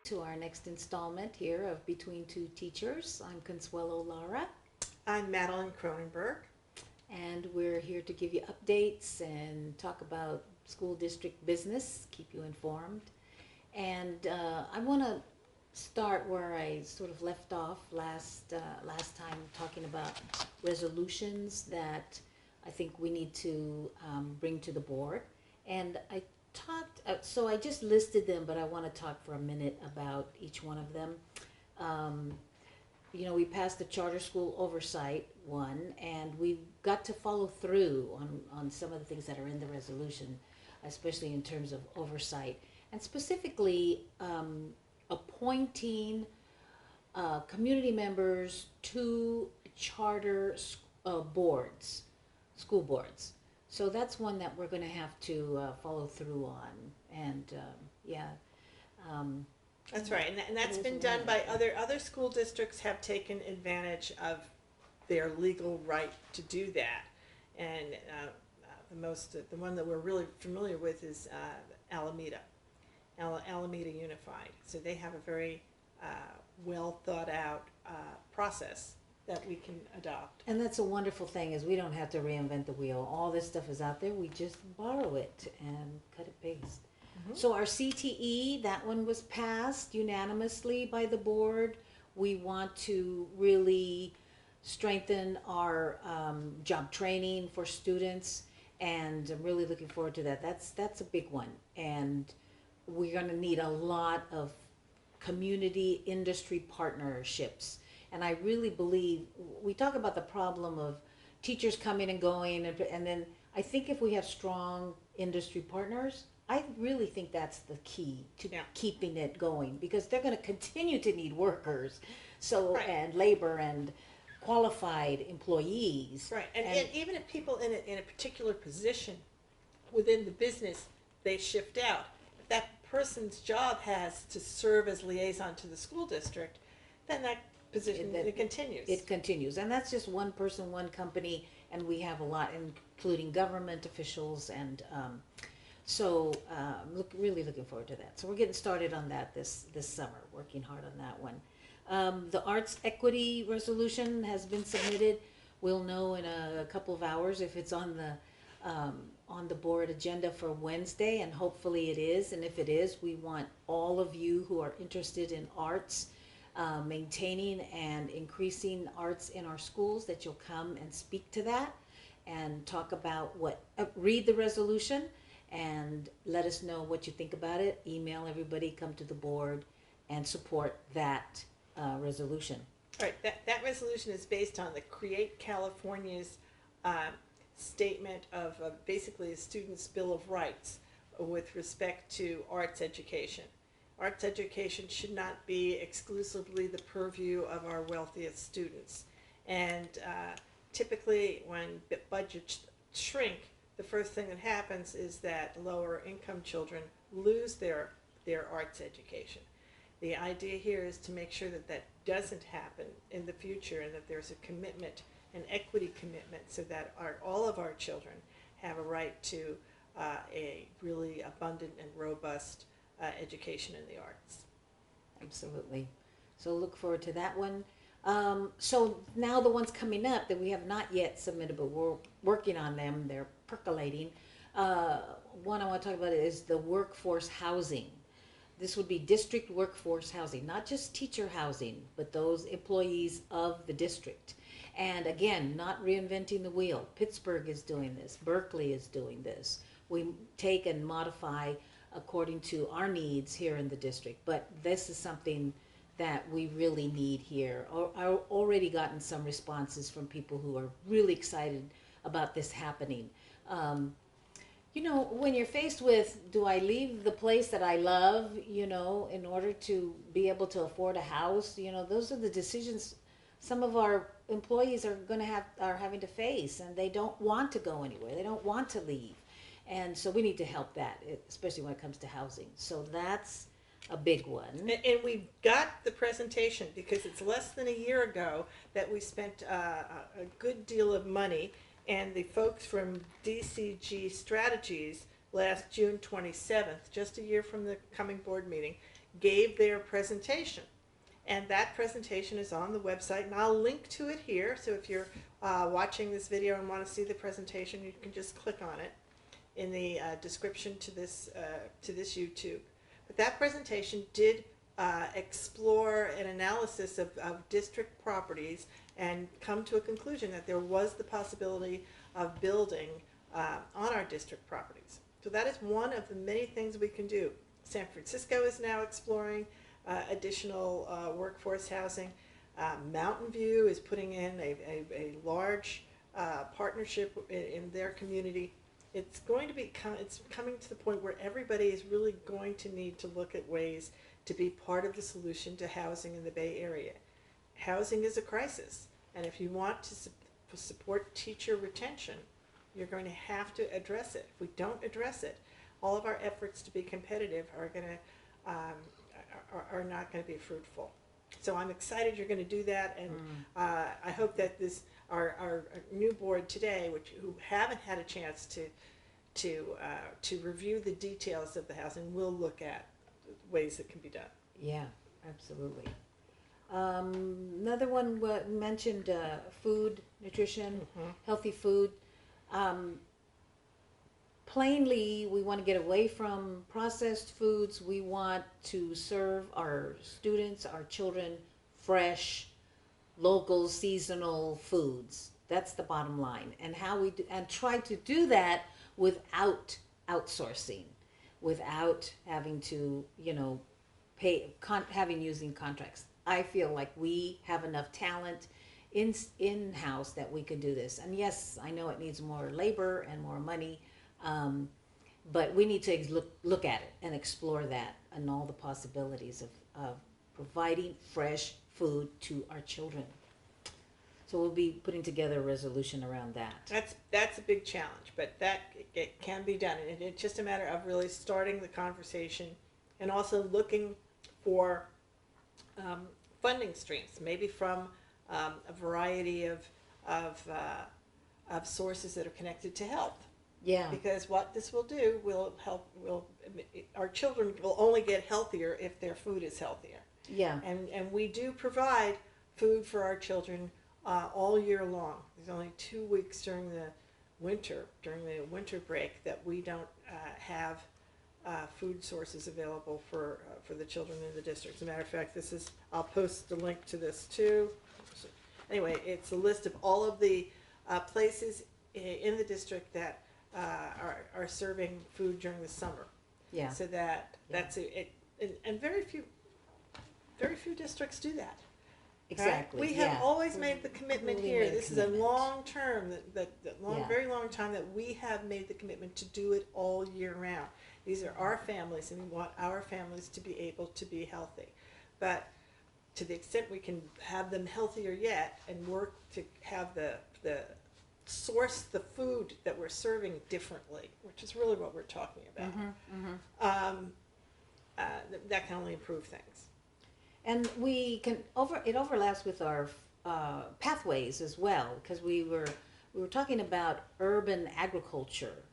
To our next installment here of Between Two Teachers. I'm Consuelo Lara, I'm Madeline Kronenberg. and we're here to give you updates and talk about school district business, keep you informed. And I want to start where I sort of left off last time, talking about resolutions that I think we need to bring to the board. And I so I just listed them, but I want to talk for a minute about each one of them. Um, we passed the charter school oversight one, and we've got to follow through on some of the things that are in the resolution, especially in terms of oversight, and specifically appointing community members to charter boards, school boards. So that's one that we're going to have to follow through on, and yeah. Um, That's right, and that's been done by other school districts have taken advantage of their legal right to do that. And the one that we're really familiar with is Alameda, Alameda Unified. So they have a very well thought out process that we can adopt. And that's a wonderful thing, is we don't have to reinvent the wheel. All this stuff is out there. We just borrow it and cut and paste. Mm-hmm. So our CTE, that one was passed unanimously by the board. We want to really strengthen our job training for students, and I'm really looking forward to that. That's a big one, and we're going to need a lot of community industry partnerships. And I really believe, we talk about the problem of teachers coming and going, and then I think if we have strong industry partners, I really think that's the key to keeping it going, because they're going to continue to need workers, so right. And labor and qualified employees. Right, and even if people in a particular position within the business, they shift out. If that person's job has to serve as liaison to the school district, then that position, it continues. It continues, and that's just one person, one company, and we have a lot, including government officials, and really looking forward to that. So we're getting started on that this summer, working hard on that one. The Arts Equity Resolution has been submitted. We'll know in a couple of hours if it's on the board agenda for Wednesday, and hopefully it is. And if it is, we want all of you who are interested in arts, maintaining and increasing arts in our schools, that you'll come and speak to that and talk about read the resolution and let us know what you think about it. Email everybody, come to the board and support that resolution. All right, that resolution is based on the Create California's statement of basically a student's Bill of Rights with respect to arts education. Arts education should not be exclusively the purview of our wealthiest students. And typically when budgets shrink, the first thing that happens is that lower income children lose their arts education. The idea here is to make sure that that doesn't happen in the future, and that there's a commitment, an equity commitment, so that all of our children have a right to a really abundant and robust education in the arts. Absolutely. So look forward to that one. So now the ones coming up that we have not yet submitted, but we're working on them, they're percolating. One I want to talk about is the workforce housing. This would be district workforce housing, not just teacher housing, but those employees of the district. And again, not reinventing the wheel. Pittsburgh is doing this. Berkeley is doing this. We take and modify according to our needs here in the district, but this is something that we really need here. I've already gotten some responses from people who are really excited about this happening. When you're faced with, do I leave the place that I love, in order to be able to afford a house? Those are the decisions some of our employees are having to face, and they don't want to go anywhere. They don't want to leave. And so we need to help that, especially when it comes to housing. So that's a big one. And we've got the presentation, because it's less than a year ago that we spent a good deal of money, and the folks from DCG Strategies last June 27th, just a year from the coming board meeting, gave their presentation. And that presentation is on the website, and I'll link to it here. So if you're watching this video and want to see the presentation, you can just click on it in the description to this YouTube. But that presentation did explore an analysis of district properties and come to a conclusion that there was the possibility of building on our district properties. So that is one of the many things we can do. San Francisco is now exploring additional workforce housing. Mountain View is putting in a large partnership in their community. It's going to it's coming to the point where everybody is really going to need to look at ways to be part of the solution to housing in the Bay Area. Housing is a crisis, and if you want to support teacher retention, you're going to have to address it. If we don't address it, all of our efforts to be competitive are going to are not going to be fruitful. So I'm excited you're going to do that, and I hope that our new board today, who haven't had a chance to review the details of the housing, will look at ways that can be done. Yeah, absolutely. Another one mentioned food, nutrition, healthy food. Plainly, we want to get away from processed foods. We want to serve our students, our children, fresh, local, seasonal foods. That's the bottom line. And how we do, and try to do that without outsourcing, without having to, using contracts. I feel like we have enough talent in-house that we could do this. And yes, I know it needs more labor and more money, but we need to look at it and explore that and all the possibilities of providing fresh food to our children. So we'll be putting together a resolution around that. That's a big challenge, but it can be done. And it's just a matter of really starting the conversation and also looking for funding streams, maybe from a variety of sources that are connected to health. Yeah. Because what this will do our children will only get healthier if their food is healthier. Yeah. And we do provide food for our children all year long. There's only 2 weeks during the winter break, that we don't have food sources available for the children in the district. As a matter of fact, I'll post the link to this too. Anyway, it's a list of all of the places in the district that are serving food during the summer. Yeah. So that's it. And very few districts do that. Exactly. Right? We have always made the commitment here. This is a long term, very long time that we have made the commitment to do it all year round. These are our families, and we want our families to be able to be healthy. But to the extent we can have them healthier yet and work to have the source the food that we're serving differently, which is really what we're talking about, that can only improve things. And we can it overlaps with our pathways as well, because we were talking about urban agriculture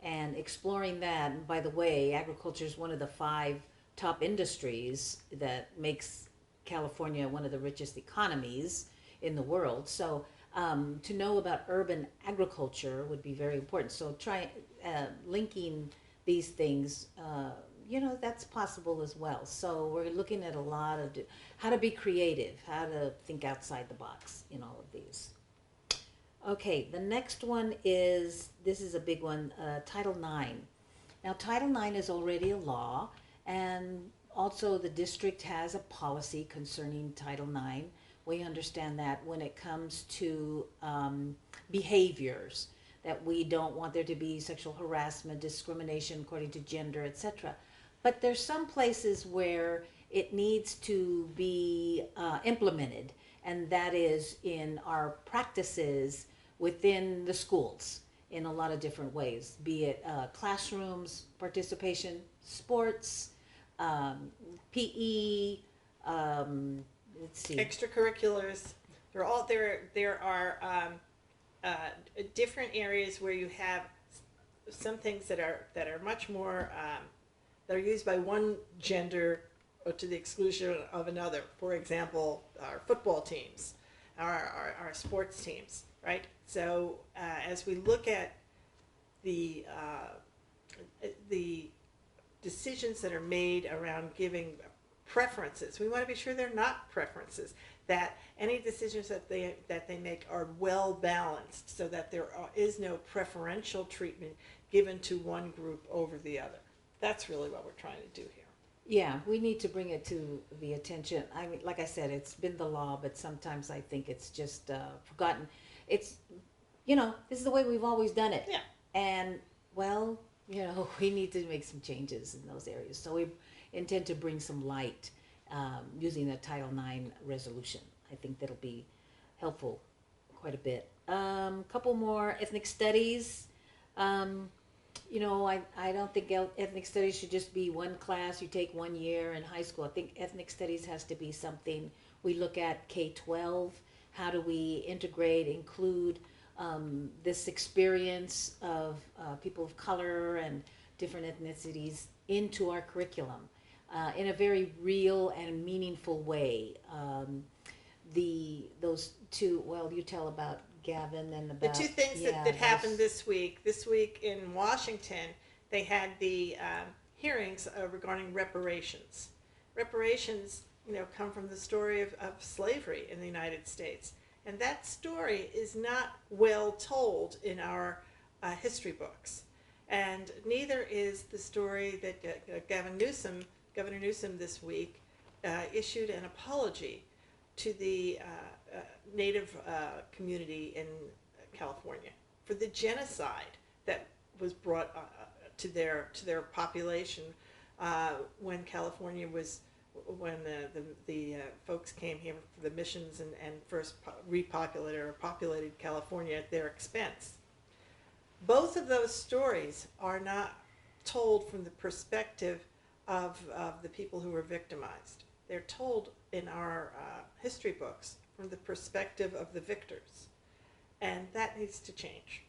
and exploring that. And by the way, agriculture is one of the 5 top industries that makes California one of the richest economies in the world. So to know about urban agriculture would be very important. So try linking these things, that's possible as well. So we're looking at a lot of how to be creative, how to think outside the box in all of these. Okay, the next one this is a big one, Title IX. Now, Title IX is already a law, and also the district has a policy concerning Title IX. We understand that when it comes to behaviors, that we don't want there to be sexual harassment, discrimination according to gender, etc. But there's some places where it needs to be implemented, and that is in our practices within the schools in a lot of different ways, be it classrooms, participation, sports, PE, let's see. Extracurriculars. There are different areas where you have some things that are much more that are used by one gender or to the exclusion of another. For example, our football teams, our sports teams, right? So as we look at the decisions that are made around giving preferences, we want to be sure they're not preferences, that any decisions that they make are well balanced, so that there is no preferential treatment given to one group over the other. That's really what we're trying to do here. Yeah, we need to bring it to the attention. I mean, like I said, it's been the law, but sometimes I think it's just forgotten. It's, this is the way we've always done it. Yeah. And, well, we need to make some changes in those areas. So we intend to bring some light using the Title IX resolution. I think that'll be helpful quite a bit. Couple more ethnic studies. I don't think ethnic studies should just be one class you take 1 year in high school. I think ethnic studies has to be something we look at K-12. How do we integrate, include this experience of people of color and different ethnicities into our curriculum in a very real and meaningful way. Those two, well, you tell about Gavin and about... The two things that happened this week. This week in Washington, they had the hearings regarding reparations. Reparations, come from the story of slavery in the United States. And that story is not well told in our history books. And neither is the story that Governor Newsom this week issued an apology to the Native community in California for the genocide that was brought to their population when California was, when the folks came here for the missions and first repopulated or populated California at their expense. Both of those stories are not told from the perspective of the people who were victimized. They're told in our history books from the perspective of the victors. And that needs to change.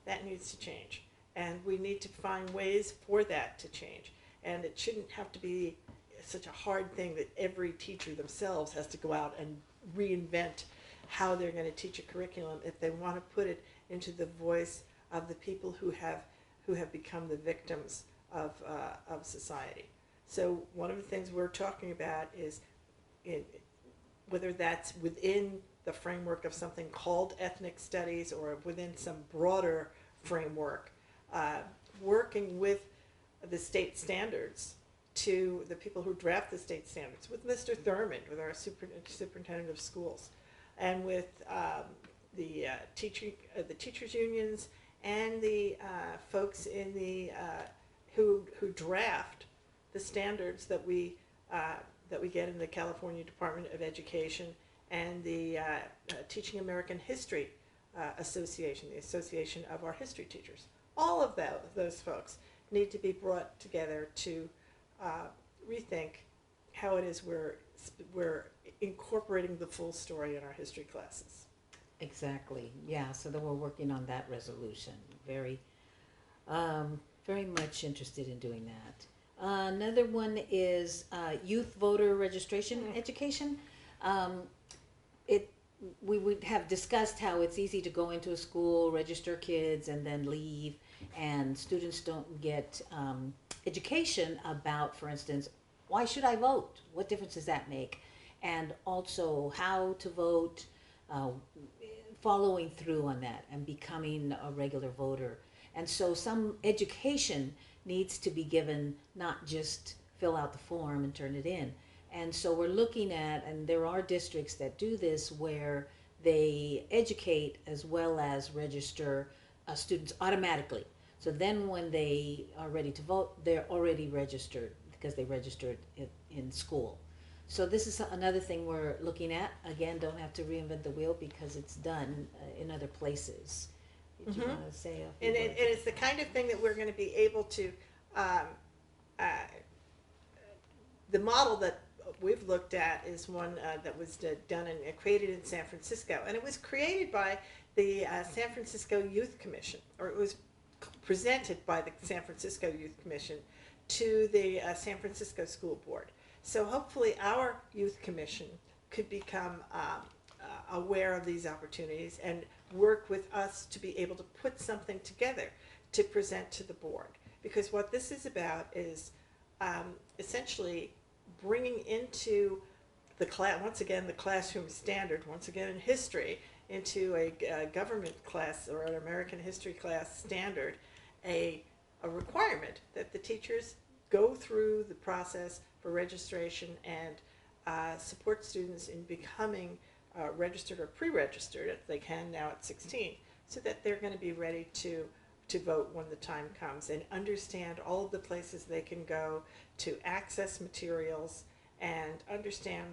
That needs to change. And we need to find ways for that to change. And it shouldn't have to be such a hard thing that every teacher themselves has to go out and reinvent how they're going to teach a curriculum if they want to put it into the voice of the people who have become the victims of society. So one of the things we're talking about is whether that's within the framework of something called ethnic studies or within some broader framework, working with the state standards, to the people who draft the state standards, with Mr. Thurmond, with our superintendent of schools, and with the teachers unions and the folks in the who draft the standards that we get in the California Department of Education and the Teaching American History Association, the Association of our history teachers. All of those folks need to be brought together to rethink how it is we're incorporating the full story in our history classes. Exactly. Yeah. So that we're working on that resolution. Very much interested in doing that. Another one is youth voter registration education. We would have discussed how it's easy to go into a school, register kids, and then leave, and students don't get education about, for instance, why should I vote? What difference does that make? And also how to vote, following through on that, and becoming a regular voter. And so some education needs to be given, not just fill out the form and turn it in. And so we're looking at, and there are districts that do this, where they educate as well as register students automatically. So then when they are ready to vote, they're already registered because they registered in school. So this is another thing we're looking at. Again, don't have to reinvent the wheel because it's done in other places. Did you want to say a few And words? it's the kind of thing that we're going to be able to, the model that we've looked at is one that was done and created in San Francisco. And it was created by the San Francisco Youth Commission, or it was presented by the San Francisco Youth Commission to the San Francisco School Board. So hopefully our youth commission could become aware of these opportunities and work with us to be able to put something together to present to the board. Because what this is about is essentially bringing into the class, once again, the classroom standard, once again in history, into a government class or an American history class standard, a requirement that the teachers go through the process for registration and support students in becoming registered or pre-registered, if they can now at 16, so that they're going to be ready to vote when the time comes and understand all of the places they can go to access materials and understand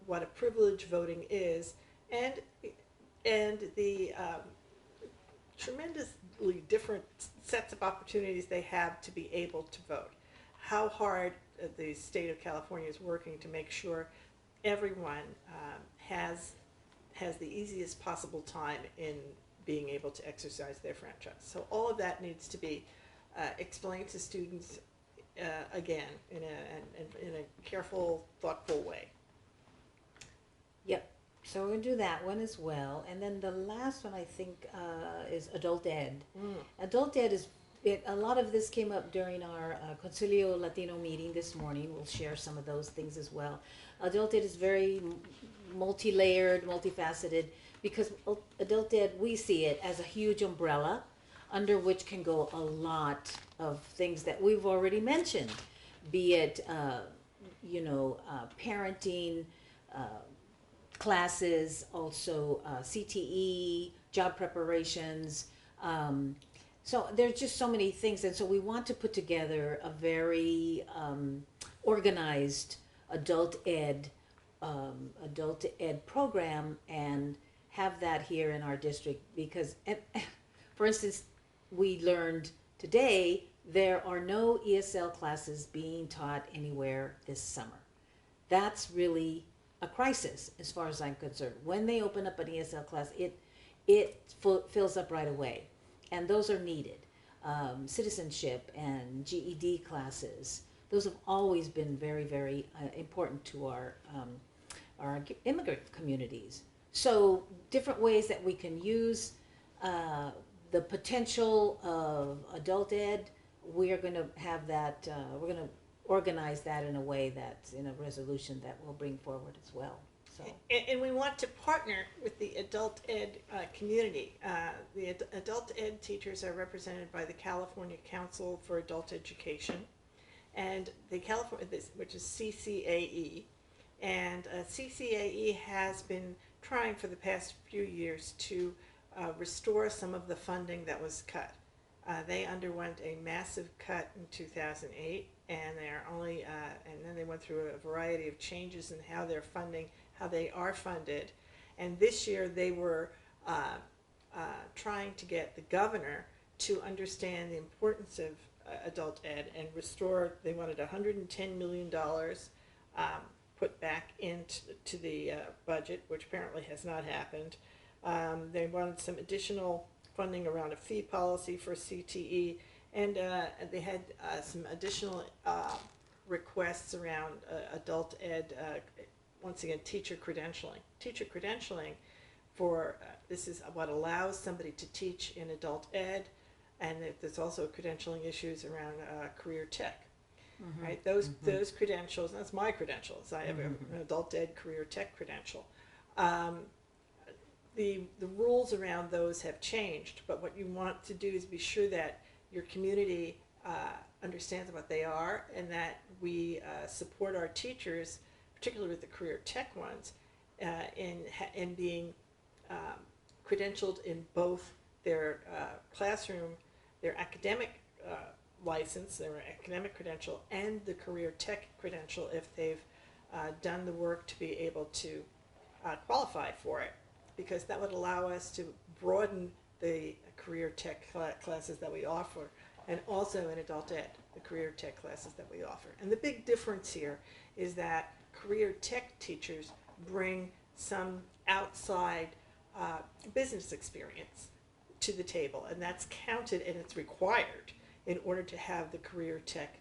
what a privilege voting is, and the tremendously different sets of opportunities they have to be able to vote. How hard the state of California is working to make sure everyone has the easiest possible time in being able to exercise their franchise. So all of that needs to be explained to students again in a careful, thoughtful way. Yep. So we're going to do that one as well. And then the last one I think is adult ed. Adult ed is, a lot of this came up during our Concilio Latino meeting this morning. We'll share some of those things as well. Adult ed is very multi-layered, multifaceted, because adult ed, we see it as a huge umbrella under which can go a lot of things that we've already mentioned, be it, parenting, classes, also CTE, job preparations. So there's just so many things, and so we want to put together a very organized adult ed program and have that here in our district, because, for instance, we learned today there are no ESL classes being taught anywhere this summer. That's really a crisis as far as I'm concerned. When they open up an ESL class, it fills up right away, and those are needed. Citizenship and GED classes, those have always been very, very important to our immigrant communities. So different ways that we can use the potential of adult ed, we are going to have that, we're going to organize that in a way that's in a resolution that we'll bring forward as well. So. And we want to partner with the adult ed community. The adult ed teachers are represented by the California Council for Adult Education, and the California, which is CCAE, and CCAE has been trying for the past few years to restore some of the funding that was cut. They underwent a massive cut in 2008, and they are only, and then they went through a variety of changes in how they're funding, how they are funded. And this year they were trying to get the governor to understand the importance of adult ed and restore. They wanted $110 million put back into the budget, which apparently has not happened. They wanted some additional funding around a fee policy for CTE, and they had some additional requests around adult ed, once again, teacher credentialing. Teacher credentialing for, this is what allows somebody to teach in adult ed, and there's also credentialing issues around career tech. Mm-hmm. Right, those credentials, that's my credentials. I have an adult ed career tech credential. The rules around those have changed, but what you want to do is be sure that your community understands what they are, and that we support our teachers, particularly with the career tech ones, in being credentialed in both their classroom, their academic license, their academic credential, and the career tech credential if they've done the work to be able to qualify for it, because that would allow us to broaden the career tech classes that we offer, and also in adult ed, the career tech classes that we offer. And the big difference here is that career tech teachers bring some outside business experience to the table, and that's counted and it's required in order to have the career tech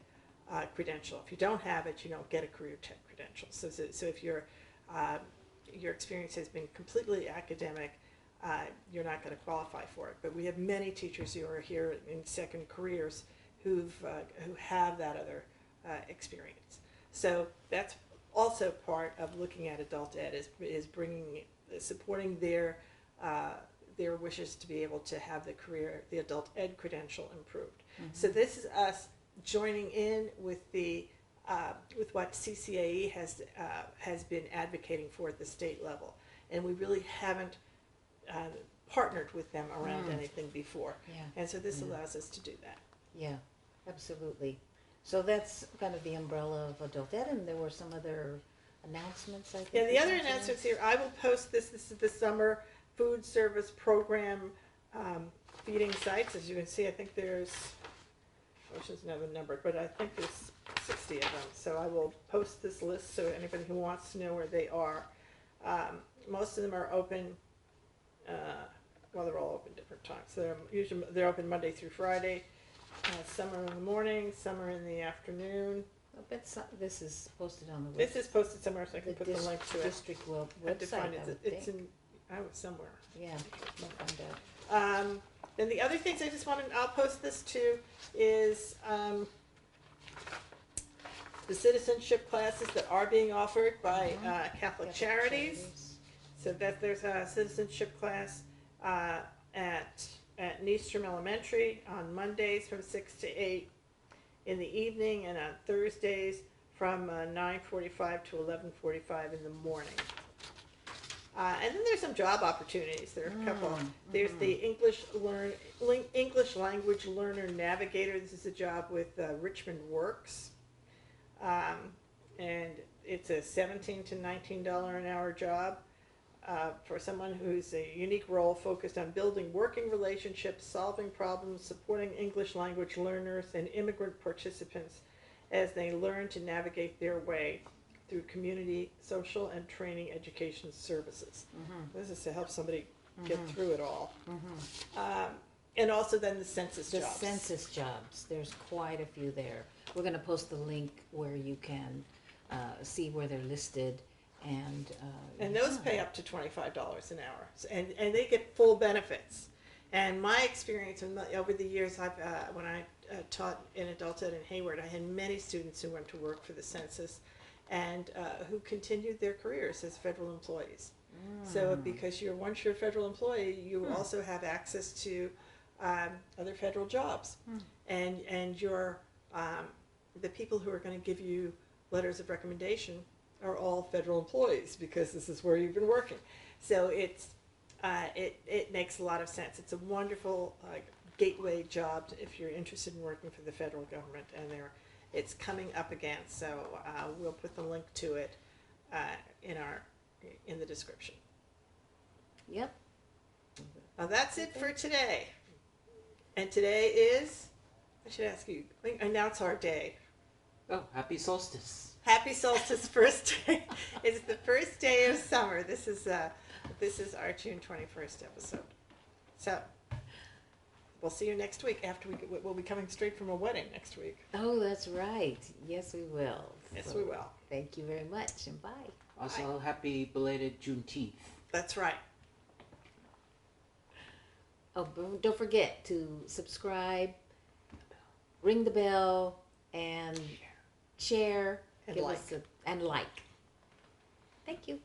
credential. If you don't have it, you don't get a career tech credential. So if your experience has been completely academic, you're not going to qualify for it. But we have many teachers who are here in second careers who have that other experience. So that's also part of looking at adult ed, is supporting their wishes to be able to have the adult ed credential improved. Mm-hmm. So this is us joining in with with what CCAE has been advocating for at the state level, and we really haven't partnered with them around anything before. Yeah. And so this allows us to do that. Yeah, absolutely. So that's kind of the umbrella of adult ed, and there were some other announcements, I think. Yeah, the other announcements here, I will post this. This is the summer food service program feeding sites. As you can see, I think there's, I should never numbered, but I think there's 60 of them. So I will post this list so anybody who wants to know where they are. Most of them are open. Well, they're all open different times. So they're open Monday through Friday. Some are in the morning, some are in the afternoon. I bet this is posted on the website. This is posted somewhere, so I can put the link to it. District website, it's in, somewhere. Yeah, I'll find out. Then the other things I just wanted, I'll post this too, is the citizenship classes that are being offered by Catholic Charities. So that there's a citizenship class at Nystrom Elementary on Mondays from 6 to 8 in the evening, and on Thursdays from 9:45 to 11:45 in the morning. And then there's some job opportunities. There are a couple. There's the English Language Learner Navigator. This is a job with Richmond Works. And it's a $17 to $19 an hour job. For someone who's a unique role focused on building working relationships, solving problems, supporting English language learners and immigrant participants as they learn to navigate their way through community, social, and training education services. This is to help somebody get through it all. And also then the census jobs. The census jobs, there's quite a few there. We're going to post the link where you can see where they're listed. And those pay up to $25 an hour, and they get full benefits. And my experience over the years, when I taught in adult ed in Hayward, I had many students who went to work for the census, and who continued their careers as federal employees. So because once you're a federal employee, you also have access to other federal jobs, and the people who are going to give you letters of recommendation are all federal employees, because this is where you've been working. So it makes a lot of sense. It's a wonderful gateway job if you're interested in working for the federal government, and it's coming up again. So we'll put the link to it in the description. Yep. Now that's it for today. And today is, I should ask you, announce our day. Oh, happy solstice. Happy solstice, first day. It's the first day of summer. This is our June 21st episode. So we'll see you next week. We'll be coming straight from a wedding next week. Oh, that's right. Yes, we will. Yes, we will. Thank you very much, and bye. Also, happy belated Juneteenth. That's right. Oh, don't forget to subscribe, ring the bell, and share. And Give like. us and like. Thank you.